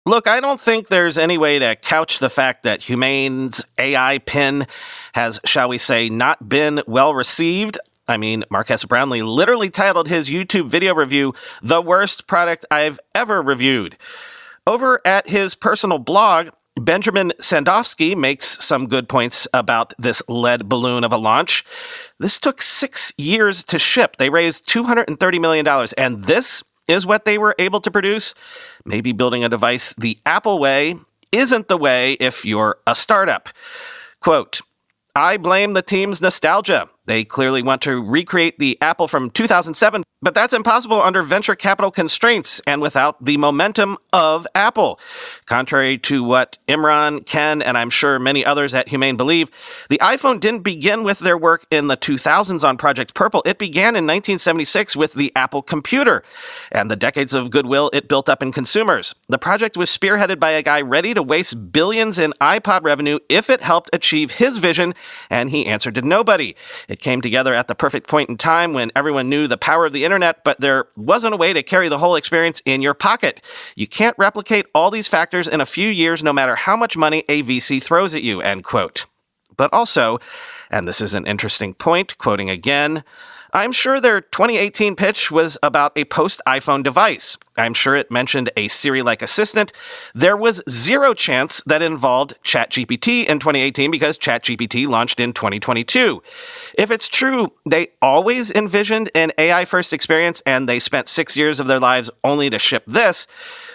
Look, I don't think there's any way to couch the fact that Humane's AI pin has, shall we say, not been well received. I mean, Marques Brownlee literally titled his YouTube video review, "The Worst Product I've Ever Reviewed." Over at his personal blog, Benjamin Sandofsky makes some good points about this lead balloon of a launch. This took 6 years to ship. They raised $230 million, and this is what they were able to produce. Maybe building a device the Apple way isn't the way if you're a startup. Quote, "I blame the team's nostalgia. They clearly want to recreate the Apple from 2007, but that's impossible under venture capital constraints and without the momentum of Apple. Contrary to what Imran, Ken, and I'm sure many others at Humane believe, the iPhone didn't begin with their work in the 2000s on Project Purple. It began in 1976 with the Apple computer and the decades of goodwill it built up in consumers. The project was spearheaded by a guy ready to waste billions in iPod revenue if it helped achieve his vision, and he answered to nobody. It came together at the perfect point in time when everyone knew the power of the internet, but there wasn't a way to carry the whole experience in your pocket. You can't replicate all these factors in a few years, no matter how much money a VC throws at you," end quote. But also, and this is an interesting point, quoting again, "I'm sure their 2018 pitch was about a post-iPhone device. I'm sure it mentioned a Siri-like assistant. There was zero chance that it involved ChatGPT in 2018 because ChatGPT launched in 2022. If it's true, they always envisioned an AI-first experience and they spent 6 years of their lives only to ship this,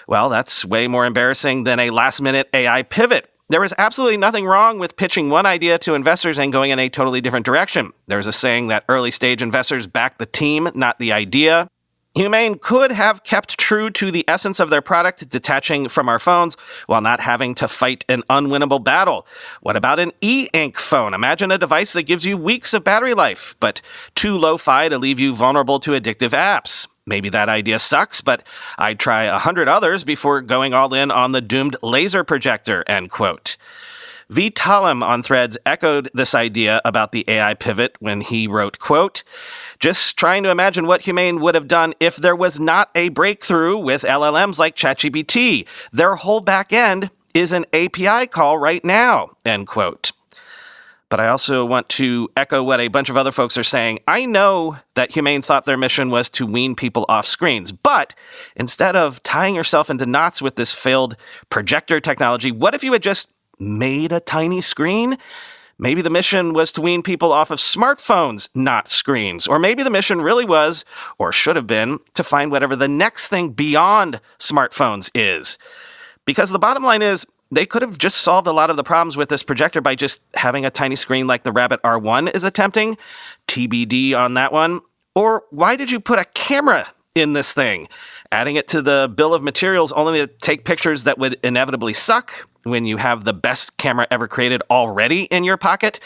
well, that's way more embarrassing than a last-minute AI pivot. There is absolutely nothing wrong with pitching one idea to investors and going in a totally different direction. There's a saying that early-stage investors back the team, not the idea. Humane could have kept true to the essence of their product, detaching from our phones while not having to fight an unwinnable battle. What about an e-ink phone? Imagine a device that gives you weeks of battery life, but too lo-fi to leave you vulnerable to addictive apps. Maybe that idea sucks, but I'd try 100 others before going all in on the doomed laser projector," end quote. V. Talem on Threads echoed this idea about the AI pivot when he wrote, quote, "Just trying to imagine what Humane would have done if there was not a breakthrough with LLMs like ChatGPT. Their whole back end is an API call right now," end quote. But I also want to echo what a bunch of other folks are saying. I know that Humane thought their mission was to wean people off screens, but instead of tying yourself into knots with this failed projector technology, what if you had just made a tiny screen? Maybe the mission was to wean people off of smartphones, not screens. Or maybe the mission really was, or should have been, to find whatever the next thing beyond smartphones is. Because the bottom line is, they could have just solved a lot of the problems with this projector by just having a tiny screen like the Rabbit R1 is attempting. TBD on that one. Or why did you put a camera in this thing? Adding it to the bill of materials only to take pictures that would inevitably suck when you have the best camera ever created already in your pocket?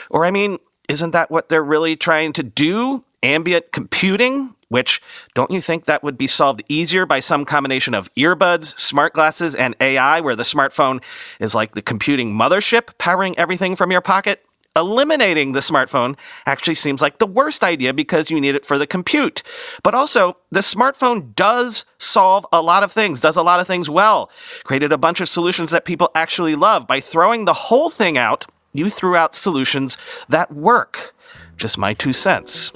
Or, I mean, isn't that what they're really trying to do? Ambient computing? Which, don't you think that would be solved easier by some combination of earbuds, smart glasses, and AI, where the smartphone is like the computing mothership powering everything from your pocket? Eliminating the smartphone actually seems like the worst idea because you need it for the compute. But also, the smartphone does solve a lot of things, does a lot of things well. Created a bunch of solutions that people actually love. By throwing the whole thing out, you threw out solutions that work. Just my 2 cents.